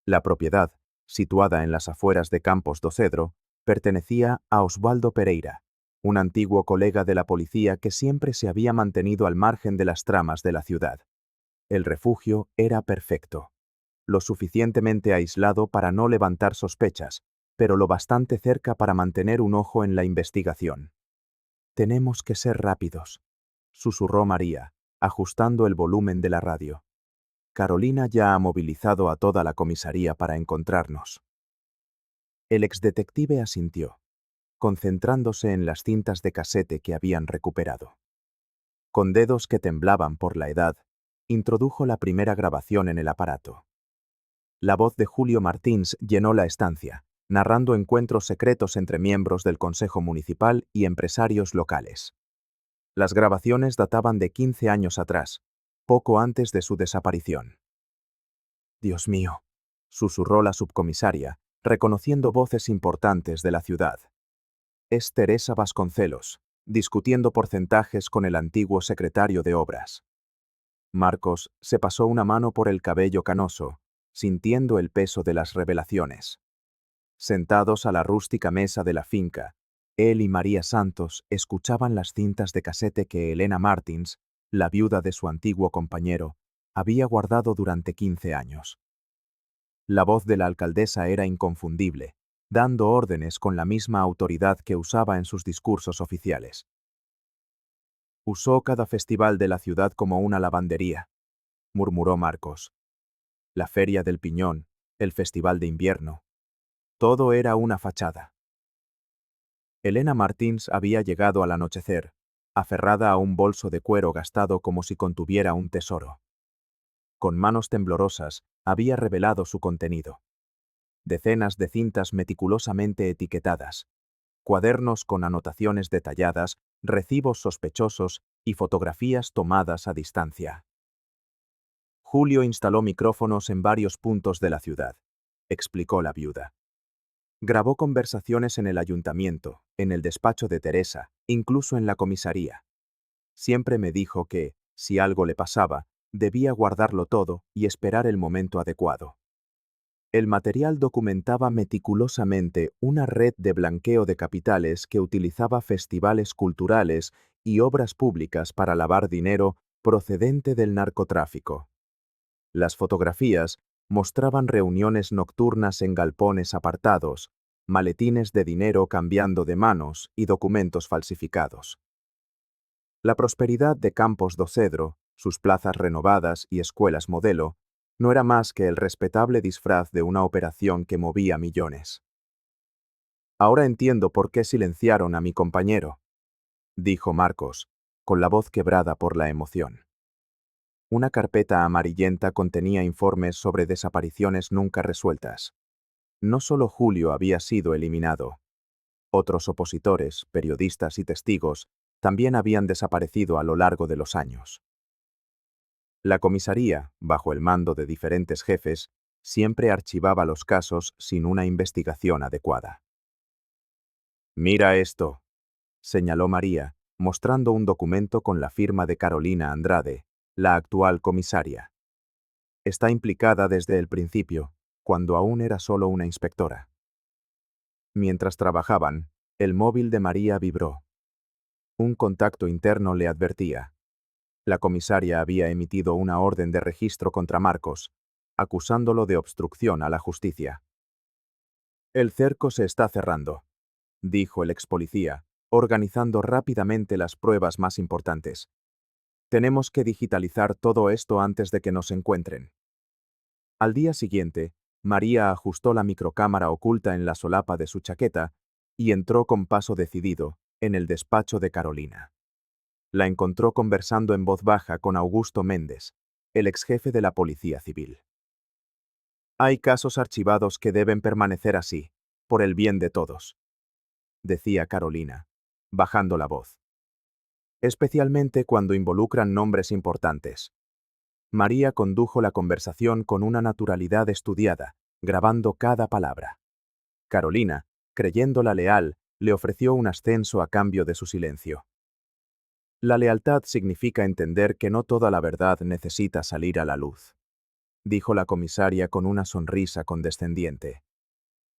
La propiedad, situada en las afueras de Campos do Cedro, pertenecía a Osvaldo Pereira, un antiguo colega de la policía que siempre se había mantenido al margen de las tramas de la ciudad. El refugio era perfecto, lo suficientemente aislado para no levantar sospechas, pero lo bastante cerca para mantener un ojo en la investigación. «Tenemos que ser rápidos», susurró María, ajustando el volumen de la radio. «Carolina ya ha movilizado a toda la comisaría para encontrarnos». El exdetective asintió, concentrándose en las cintas de casete que habían recuperado. Con dedos que temblaban por la edad, introdujo la primera grabación en el aparato. La voz de Julio Martins llenó la estancia, narrando encuentros secretos entre miembros del Consejo Municipal y empresarios locales. Las grabaciones databan de 15 años atrás, poco antes de su desaparición. «Dios mío», susurró la subcomisaria, reconociendo voces importantes de la ciudad. «Es Teresa Vasconcelos, discutiendo porcentajes con el antiguo secretario de Obras». Marcos se pasó una mano por el cabello canoso, sintiendo el peso de las revelaciones. Sentados a la rústica mesa de la finca, él y María Santos escuchaban las cintas de casete que Elena Martins, la viuda de su antiguo compañero, había guardado durante 15 años. La voz de la alcaldesa era inconfundible, dando órdenes con la misma autoridad que usaba en sus discursos oficiales. «Usó cada festival de la ciudad como una lavandería», murmuró Marcos. «La Feria del Piñón, el Festival de Invierno. Todo era una fachada». Elena Martins había llegado al anochecer, aferrada a un bolso de cuero gastado como si contuviera un tesoro. Con manos temblorosas, había revelado su contenido. Decenas de cintas meticulosamente etiquetadas, cuadernos con anotaciones detalladas, recibos sospechosos y fotografías tomadas a distancia. Julio instaló micrófonos en varios puntos de la ciudad, explicó la viuda. Grabó conversaciones en el ayuntamiento, en el despacho de Teresa, incluso en la comisaría. Siempre me dijo que, si algo le pasaba, debía guardarlo todo y esperar el momento adecuado. El material documentaba meticulosamente una red de blanqueo de capitales que utilizaba festivales culturales y obras públicas para lavar dinero procedente del narcotráfico. Las fotografías mostraban reuniones nocturnas en galpones apartados, maletines de dinero cambiando de manos y documentos falsificados. La prosperidad de Campos do Cedro, sus plazas renovadas y escuelas modelo, no era más que el respetable disfraz de una operación que movía millones. «Ahora entiendo por qué silenciaron a mi compañero», dijo Marcos, con la voz quebrada por la emoción. Una carpeta amarillenta contenía informes sobre desapariciones nunca resueltas. No solo Julio había sido eliminado. Otros opositores, periodistas y testigos también habían desaparecido a lo largo de los años. La comisaría, bajo el mando de diferentes jefes, siempre archivaba los casos sin una investigación adecuada. «Mira esto», señaló María, mostrando un documento con la firma de Carolina Andrade, la actual comisaria. «Está implicada desde el principio, cuando aún era solo una inspectora». Mientras trabajaban, el móvil de María vibró. Un contacto interno le advertía. La comisaria había emitido una orden de registro contra Marcos, acusándolo de obstrucción a la justicia. «El cerco se está cerrando», dijo el expolicía, organizando rápidamente las pruebas más importantes. «Tenemos que digitalizar todo esto antes de que nos encuentren». Al día siguiente, María ajustó la microcámara oculta en la solapa de su chaqueta y entró con paso decidido en el despacho de Carolina. La encontró conversando en voz baja con Augusto Méndez, el exjefe de la Policía Civil. «Hay casos archivados que deben permanecer así, por el bien de todos», decía Carolina, bajando la voz. especialmente cuando involucran nombres importantes. María condujo la conversación con una naturalidad estudiada, grabando cada palabra. Carolina, creyéndola leal, le ofreció un ascenso a cambio de su silencio. La lealtad significa entender que no toda la verdad necesita salir a la luz, dijo la comisaria con una sonrisa condescendiente.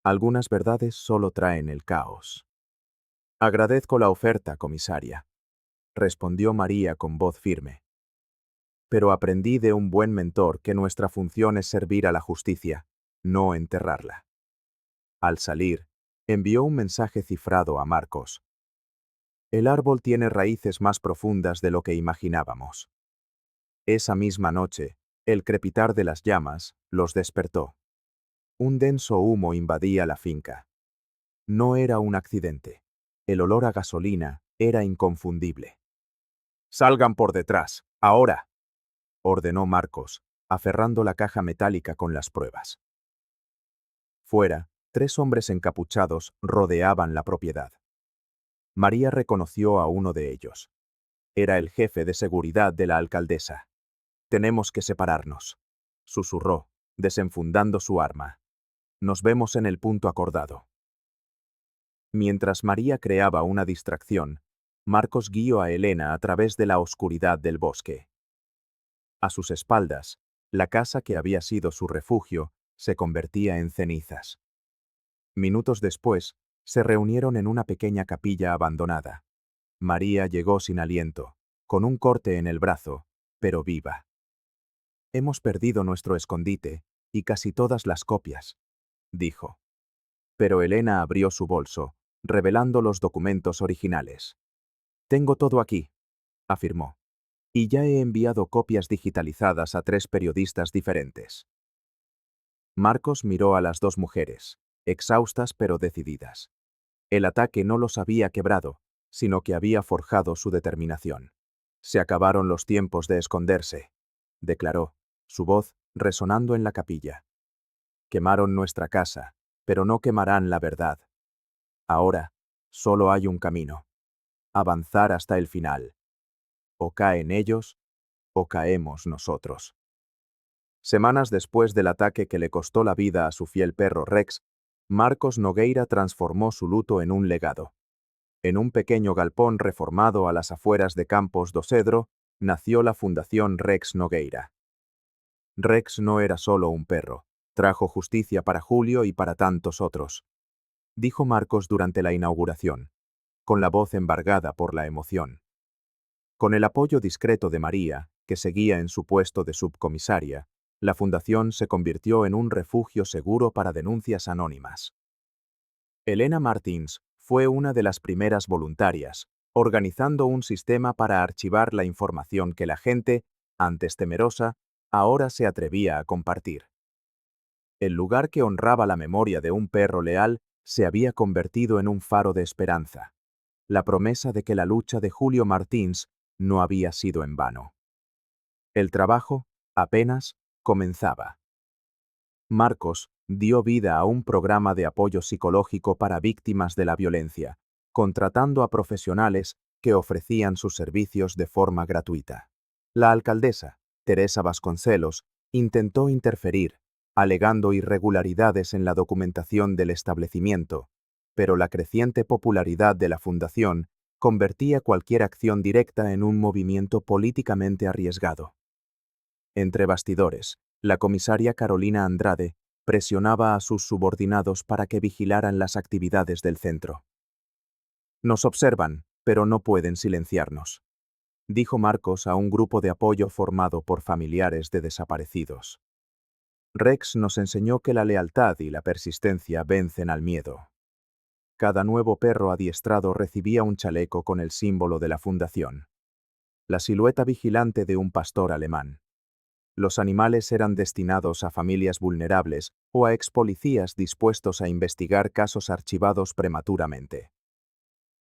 Algunas verdades solo traen el caos. Agradezco la oferta, comisaria, respondió María con voz firme. Pero aprendí de un buen mentor que nuestra función es servir a la justicia, no enterrarla. Al salir, envió un mensaje cifrado a Marcos. El árbol tiene raíces más profundas de lo que imaginábamos. Esa misma noche, el crepitar de las llamas los despertó. Un denso humo invadía la finca. No era un accidente. El olor a gasolina era inconfundible. «Salgan por detrás, ahora», ordenó Marcos, aferrando la caja metálica con las pruebas. Fuera, 3 hombres encapuchados rodeaban la propiedad. María reconoció a uno de ellos. Era el jefe de seguridad de la alcaldesa. «Tenemos que separarnos», susurró, desenfundando su arma. «Nos vemos en el punto acordado». Mientras María creaba una distracción, Marcos guió a Elena a través de la oscuridad del bosque. A sus espaldas, la casa que había sido su refugio se convertía en cenizas. Minutos después, se reunieron en una pequeña capilla abandonada. María llegó sin aliento, con un corte en el brazo, pero viva. «Hemos perdido nuestro escondite y casi todas las copias», dijo. Pero Elena abrió su bolso, revelando los documentos originales. «Tengo todo aquí», afirmó. «Y ya he enviado copias digitalizadas a 3 periodistas diferentes». Marcos miró a las 2 mujeres, exhaustas pero decididas. El ataque no los había quebrado, sino que había forjado su determinación. «Se acabaron los tiempos de esconderse», declaró, su voz resonando en la capilla. «Quemaron nuestra casa, pero no quemarán la verdad. Ahora, solo hay un camino. Avanzar hasta el final. O caen ellos, o caemos nosotros». Semanas después del ataque que le costó la vida a su fiel perro Rex, Marcos Nogueira transformó su luto en un legado. En un pequeño galpón reformado a las afueras de Campos do Cedro, nació la Fundación Rex Nogueira. Rex no era solo un perro, trajo justicia para Julio y para tantos otros, dijo Marcos durante la inauguración, con la voz embargada por la emoción. Con el apoyo discreto de María, que seguía en su puesto de subcomisaria, la fundación se convirtió en un refugio seguro para denuncias anónimas. Elena Martins fue una de las primeras voluntarias, organizando un sistema para archivar la información que la gente, antes temerosa, ahora se atrevía a compartir. El lugar que honraba la memoria de un perro leal se había convertido en un faro de esperanza, la promesa de que la lucha de Julio Martins no había sido en vano. El trabajo, apenas, comenzaba. Marcos dio vida a un programa de apoyo psicológico para víctimas de la violencia, contratando a profesionales que ofrecían sus servicios de forma gratuita. La alcaldesa, Teresa Vasconcelos, intentó interferir, alegando irregularidades en la documentación del establecimiento, pero la creciente popularidad de la fundación convertía cualquier acción directa en un movimiento políticamente arriesgado. Entre bastidores, la comisaria Carolina Andrade presionaba a sus subordinados para que vigilaran las actividades del centro. «Nos observan, pero no pueden silenciarnos», dijo Marcos a un grupo de apoyo formado por familiares de desaparecidos. «Rex nos enseñó que la lealtad y la persistencia vencen al miedo». Cada nuevo perro adiestrado recibía un chaleco con el símbolo de la fundación, la silueta vigilante de un pastor alemán. Los animales eran destinados a familias vulnerables o a expolicías dispuestos a investigar casos archivados prematuramente.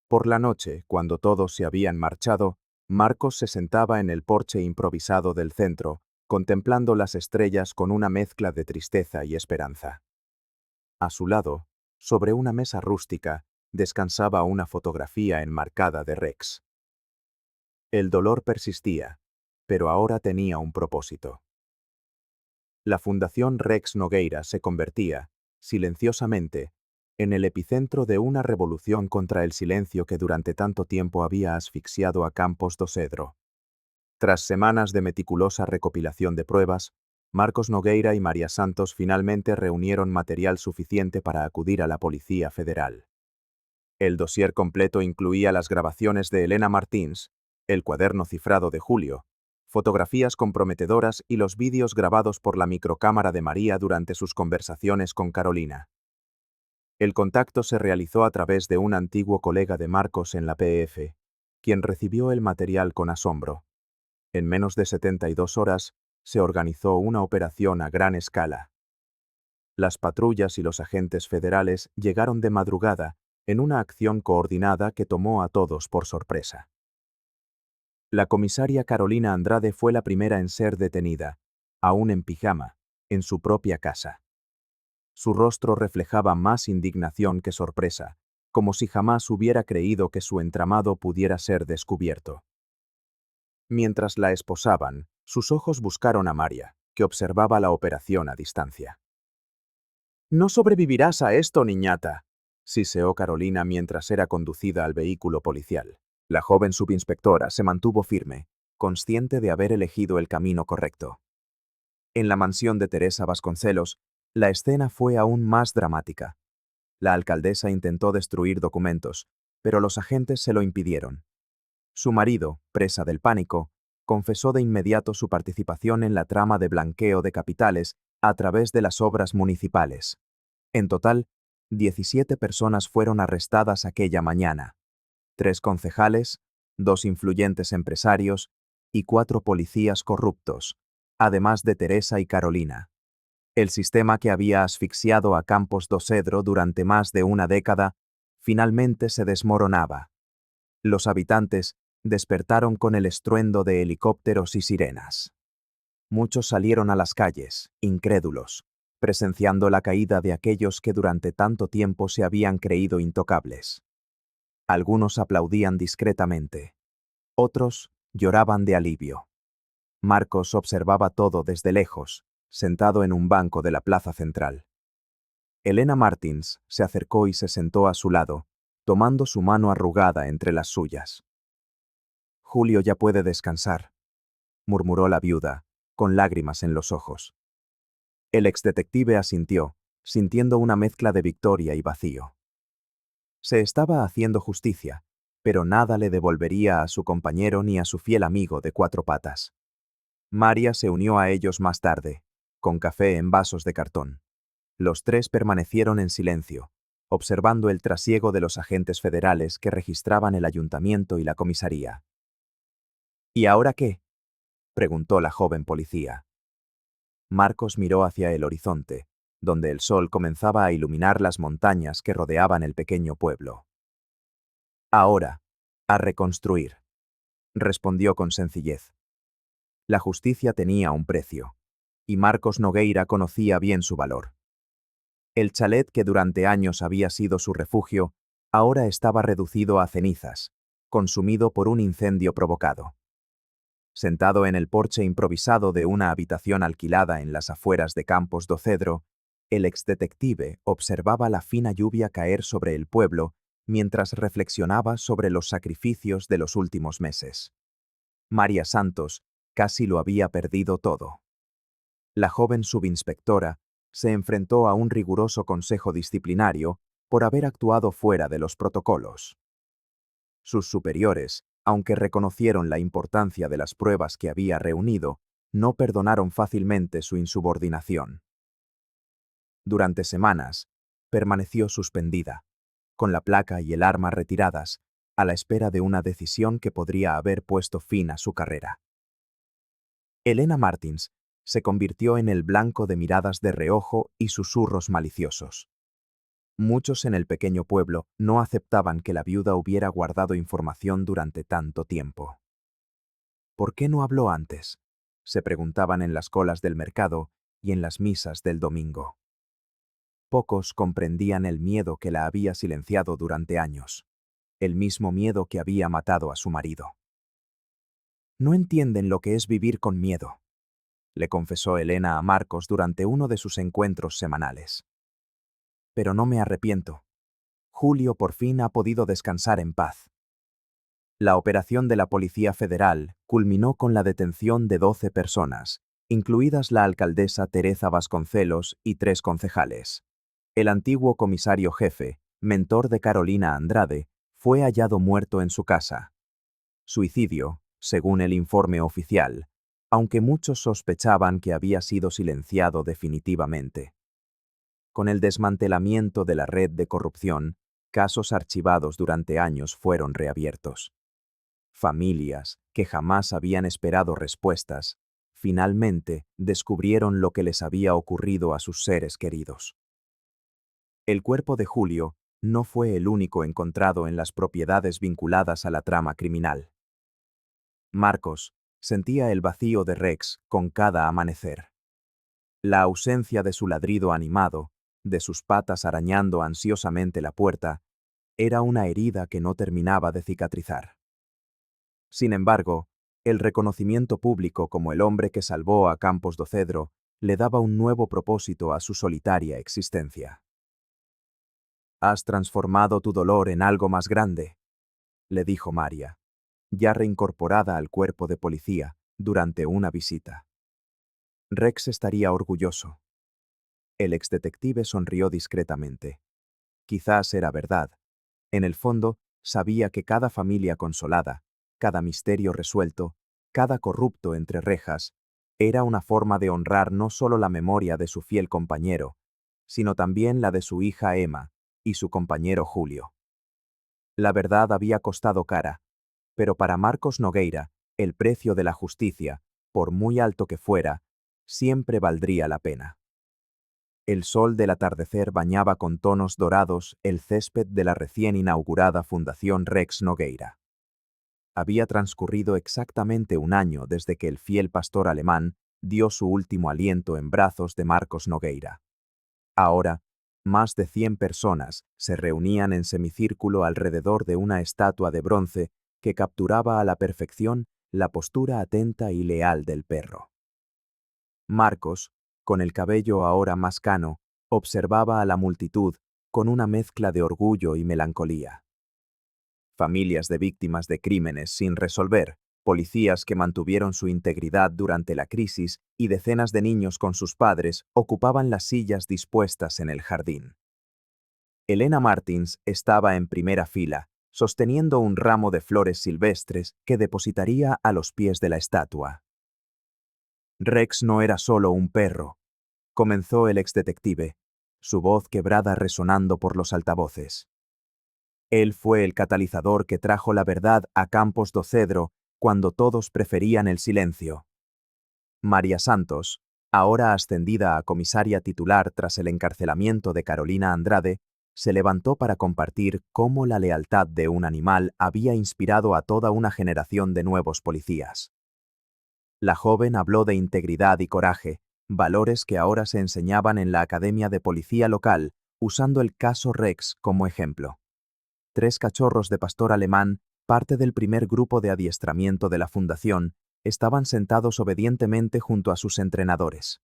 Por la noche, cuando todos se habían marchado, Marcos se sentaba en el porche improvisado del centro, contemplando las estrellas con una mezcla de tristeza y esperanza. A su lado, sobre una mesa rústica, descansaba una fotografía enmarcada de Rex. El dolor persistía, pero ahora tenía un propósito. La Fundación Rex Nogueira se convertía, silenciosamente, en el epicentro de una revolución contra el silencio que durante tanto tiempo había asfixiado a Campos do Cedro. Tras semanas de meticulosa recopilación de pruebas, Marcos Nogueira y María Santos finalmente reunieron material suficiente para acudir a la Policía Federal. El dossier completo incluía las grabaciones de Elena Martins, el cuaderno cifrado de Julio, fotografías comprometedoras y los vídeos grabados por la microcámara de María durante sus conversaciones con Carolina. El contacto se realizó a través de un antiguo colega de Marcos en la PF, quien recibió el material con asombro. En menos de 72 horas, se organizó una operación a gran escala. Las patrullas y los agentes federales llegaron de madrugada en una acción coordinada que tomó a todos por sorpresa. La comisaria Carolina Andrade fue la primera en ser detenida, aún en pijama, en su propia casa. Su rostro reflejaba más indignación que sorpresa, como si jamás hubiera creído que su entramado pudiera ser descubierto. Mientras la esposaban, sus ojos buscaron a María, que observaba la operación a distancia. «No sobrevivirás a esto, niñata», siseó Carolina mientras era conducida al vehículo policial. La joven subinspectora se mantuvo firme, consciente de haber elegido el camino correcto. En la mansión de Teresa Vasconcelos, la escena fue aún más dramática. La alcaldesa intentó destruir documentos, pero los agentes se lo impidieron. Su marido, presa del pánico, confesó de inmediato su participación en la trama de blanqueo de capitales a través de las obras municipales. En total, 17 personas fueron arrestadas aquella mañana. 3 concejales, 2 influyentes empresarios y 4 policías corruptos, además de Teresa y Carolina. El sistema que había asfixiado a Campos do Cedro durante más de una década finalmente se desmoronaba. Los habitantes despertaron con el estruendo de helicópteros y sirenas. Muchos salieron a las calles, incrédulos, presenciando la caída de aquellos que durante tanto tiempo se habían creído intocables. Algunos aplaudían discretamente. Otros lloraban de alivio. Marcos observaba todo desde lejos, sentado en un banco de la plaza central. Elena Martins se acercó y se sentó a su lado, tomando su mano arrugada entre las suyas. «Julio ya puede descansar», murmuró la viuda, con lágrimas en los ojos. El exdetective asintió, sintiendo una mezcla de victoria y vacío. Se estaba haciendo justicia, pero nada le devolvería a su compañero ni a su fiel amigo de 4 patas. María se unió a ellos más tarde, con café en vasos de cartón. Los 3 permanecieron en silencio, observando el trasiego de los agentes federales que registraban el ayuntamiento y la comisaría. «¿Y ahora qué?», preguntó la joven policía. Marcos miró hacia el horizonte, donde el sol comenzaba a iluminar las montañas que rodeaban el pequeño pueblo. «Ahora, a reconstruir», respondió con sencillez. La justicia tenía un precio, y Marcos Nogueira conocía bien su valor. El chalet que durante años había sido su refugio, ahora estaba reducido a cenizas, consumido por un incendio provocado. Sentado en el porche improvisado de una habitación alquilada en las afueras de Campos do Cedro, el exdetective observaba la fina lluvia caer sobre el pueblo mientras reflexionaba sobre los sacrificios de los últimos meses. María Santos casi lo había perdido todo. La joven subinspectora se enfrentó a un riguroso consejo disciplinario por haber actuado fuera de los protocolos. Sus superiores, aunque reconocieron la importancia de las pruebas que había reunido, no perdonaron fácilmente su insubordinación. Durante semanas, permaneció suspendida, con la placa y el arma retiradas, a la espera de una decisión que podría haber puesto fin a su carrera. Elena Martins se convirtió en el blanco de miradas de reojo y susurros maliciosos. Muchos en el pequeño pueblo no aceptaban que la viuda hubiera guardado información durante tanto tiempo. ¿Por qué no habló antes?, se preguntaban en las colas del mercado y en las misas del domingo. Pocos comprendían el miedo que la había silenciado durante años, el mismo miedo que había matado a su marido. No entienden lo que es vivir con miedo, le confesó Elena a Marcos durante uno de sus encuentros semanales. Pero no me arrepiento. Julio por fin ha podido descansar en paz. La operación de la Policía Federal culminó con la detención de 12 personas, incluidas la alcaldesa Teresa Vasconcelos y 3 concejales. El antiguo comisario jefe, mentor de Carolina Andrade, fue hallado muerto en su casa. Suicidio, según el informe oficial, aunque muchos sospechaban que había sido silenciado definitivamente. Con el desmantelamiento de la red de corrupción, casos archivados durante años fueron reabiertos. Familias, que jamás habían esperado respuestas, finalmente descubrieron lo que les había ocurrido a sus seres queridos. El cuerpo de Julio no fue el único encontrado en las propiedades vinculadas a la trama criminal. Marcos sentía el vacío de Rex con cada amanecer. La ausencia de su ladrido animado, de sus patas arañando ansiosamente la puerta, era una herida que no terminaba de cicatrizar. Sin embargo, el reconocimiento público como el hombre que salvó a Campos do Cedro le daba un nuevo propósito a su solitaria existencia. «Has transformado tu dolor en algo más grande», le dijo María, ya reincorporada al cuerpo de policía durante una visita. Rex estaría orgulloso. El exdetective sonrió discretamente. Quizás era verdad. En el fondo, sabía que cada familia consolada, cada misterio resuelto, cada corrupto entre rejas, era una forma de honrar no solo la memoria de su fiel compañero, sino también la de su hija Emma y su compañero Julio. La verdad había costado cara, pero para Marcos Nogueira, el precio de la justicia, por muy alto que fuera, siempre valdría la pena. El sol del atardecer bañaba con tonos dorados el césped de la recién inaugurada Fundación Rex Nogueira. Había transcurrido exactamente un año desde que el fiel pastor alemán dio su último aliento en brazos de Marcos Nogueira. Ahora, más de 100 personas se reunían en semicírculo alrededor de una estatua de bronce que capturaba a la perfección la postura atenta y leal del perro. Marcos, con el cabello ahora más cano, observaba a la multitud con una mezcla de orgullo y melancolía. Familias de víctimas de crímenes sin resolver, policías que mantuvieron su integridad durante la crisis y decenas de niños con sus padres ocupaban las sillas dispuestas en el jardín. Elena Martins estaba en primera fila, sosteniendo un ramo de flores silvestres que depositaría a los pies de la estatua. Rex no era solo un perro, comenzó el exdetective, su voz quebrada resonando por los altavoces. Él fue el catalizador que trajo la verdad a Campos do Cedro cuando todos preferían el silencio. María Santos, ahora ascendida a comisaria titular tras el encarcelamiento de Carolina Andrade, se levantó para compartir cómo la lealtad de un animal había inspirado a toda una generación de nuevos policías. La joven habló de integridad y coraje, valores que ahora se enseñaban en la Academia de Policía local, usando el caso Rex como ejemplo. 3 cachorros de pastor alemán, parte del primer grupo de adiestramiento de la fundación, estaban sentados obedientemente junto a sus entrenadores.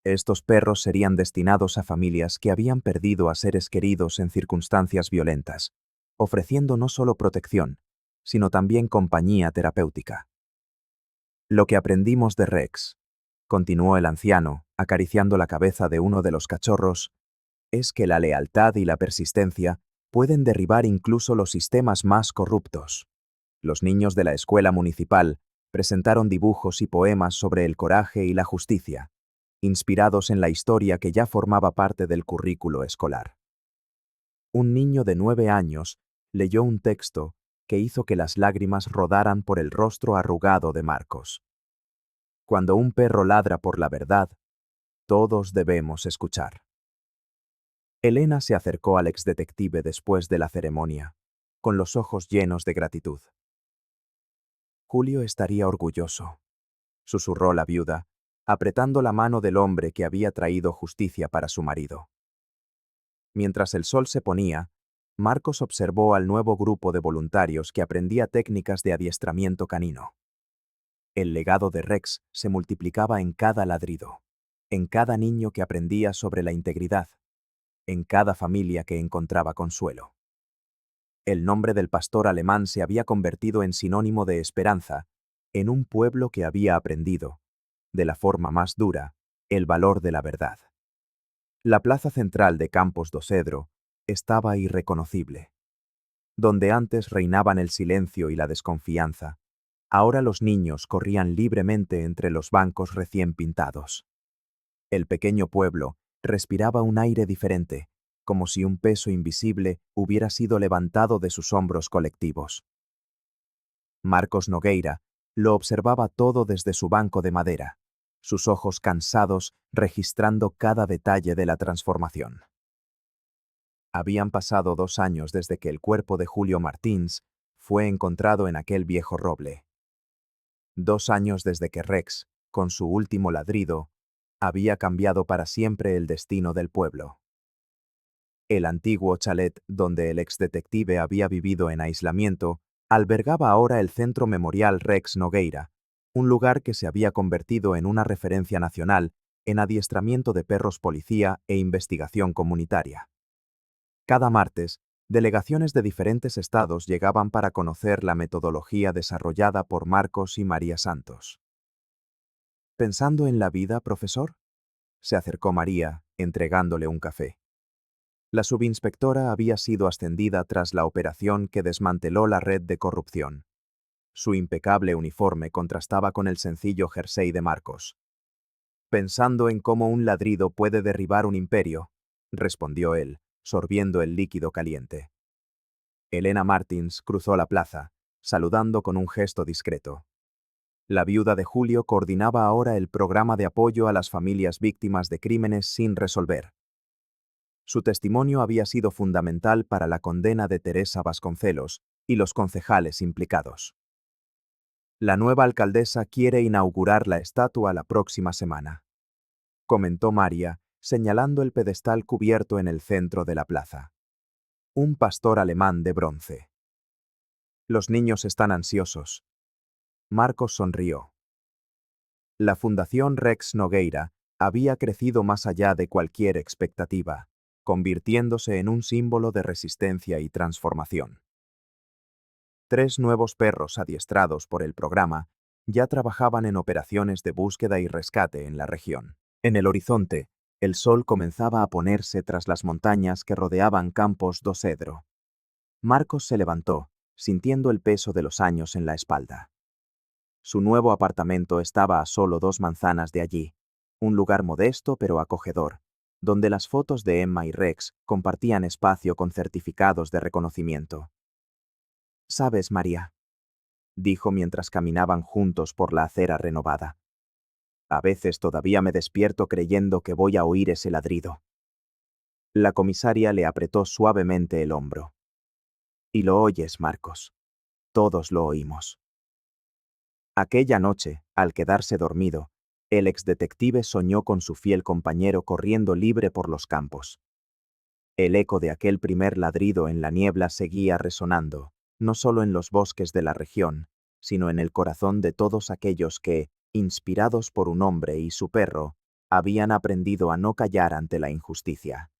Estos perros serían destinados a familias que habían perdido a seres queridos en circunstancias violentas, ofreciendo no solo protección, sino también compañía terapéutica. Lo que aprendimos de Rex, continuó el anciano, acariciando la cabeza de uno de los cachorros, es que la lealtad y la persistencia pueden derribar incluso los sistemas más corruptos. Los niños de la escuela municipal presentaron dibujos y poemas sobre el coraje y la justicia, inspirados en la historia que ya formaba parte del currículo escolar. Un niño de 9 años leyó un texto que hizo que las lágrimas rodaran por el rostro arrugado de Marcos. Cuando un perro ladra por la verdad, todos debemos escuchar. Elena se acercó al exdetective después de la ceremonia, con los ojos llenos de gratitud. Julio estaría orgulloso, susurró la viuda, apretando la mano del hombre que había traído justicia para su marido. Mientras el sol se ponía, Marcos observó al nuevo grupo de voluntarios que aprendía técnicas de adiestramiento canino. El legado de Rex se multiplicaba en cada ladrido, en cada niño que aprendía sobre la integridad, en cada familia que encontraba consuelo. El nombre del pastor alemán se había convertido en sinónimo de esperanza en un pueblo que había aprendido, de la forma más dura, el valor de la verdad. La plaza central de Campos do Cedro estaba irreconocible. Donde antes reinaban el silencio y la desconfianza, ahora los niños corrían libremente entre los bancos recién pintados. El pequeño pueblo respiraba un aire diferente, como si un peso invisible hubiera sido levantado de sus hombros colectivos. Marcos Nogueira lo observaba todo desde su banco de madera, sus ojos cansados registrando cada detalle de la transformación. Habían pasado 2 años desde que el cuerpo de Julio Martins fue encontrado en aquel viejo roble. 2 años desde que Rex, con su último ladrido, había cambiado para siempre el destino del pueblo. El antiguo chalet donde el exdetective había vivido en aislamiento albergaba ahora el Centro Memorial Rex Nogueira, un lugar que se había convertido en una referencia nacional en adiestramiento de perros policía e investigación comunitaria. Cada martes, delegaciones de diferentes estados llegaban para conocer la metodología desarrollada por Marcos y María Santos. ¿Pensando en la vida, profesor?, se acercó María, entregándole un café. La subinspectora había sido ascendida tras la operación que desmanteló la red de corrupción. Su impecable uniforme contrastaba con el sencillo jersey de Marcos. Pensando en cómo un ladrido puede derribar un imperio, respondió él, sorbiendo el líquido caliente. Elena Martins cruzó la plaza, saludando con un gesto discreto. La viuda de Julio coordinaba ahora el programa de apoyo a las familias víctimas de crímenes sin resolver. Su testimonio había sido fundamental para la condena de Teresa Vasconcelos y los concejales implicados. La nueva alcaldesa quiere inaugurar la estatua la próxima semana, comentó María, señalando el pedestal cubierto en el centro de la plaza. Un pastor alemán de bronce. Los niños están ansiosos. Marcos sonrió. La Fundación Rex Nogueira había crecido más allá de cualquier expectativa, convirtiéndose en un símbolo de resistencia y transformación. 3 nuevos perros adiestrados por el programa ya trabajaban en operaciones de búsqueda y rescate en la región. En el horizonte, el sol comenzaba a ponerse tras las montañas que rodeaban Campos do Cedro. Marcos se levantó, sintiendo el peso de los años en la espalda. Su nuevo apartamento estaba a solo 2 manzanas de allí, un lugar modesto pero acogedor, donde las fotos de Emma y Rex compartían espacio con certificados de reconocimiento. «¿Sabes, María?», dijo mientras caminaban juntos por la acera renovada. «A veces todavía me despierto creyendo que voy a oír ese ladrido». La comisaria le apretó suavemente el hombro. «Y lo oyes, Marcos. Todos lo oímos». Aquella noche, al quedarse dormido, el exdetective soñó con su fiel compañero corriendo libre por los campos. El eco de aquel primer ladrido en la niebla seguía resonando, no solo en los bosques de la región, sino en el corazón de todos aquellos que, inspirados por un hombre y su perro, habían aprendido a no callar ante la injusticia.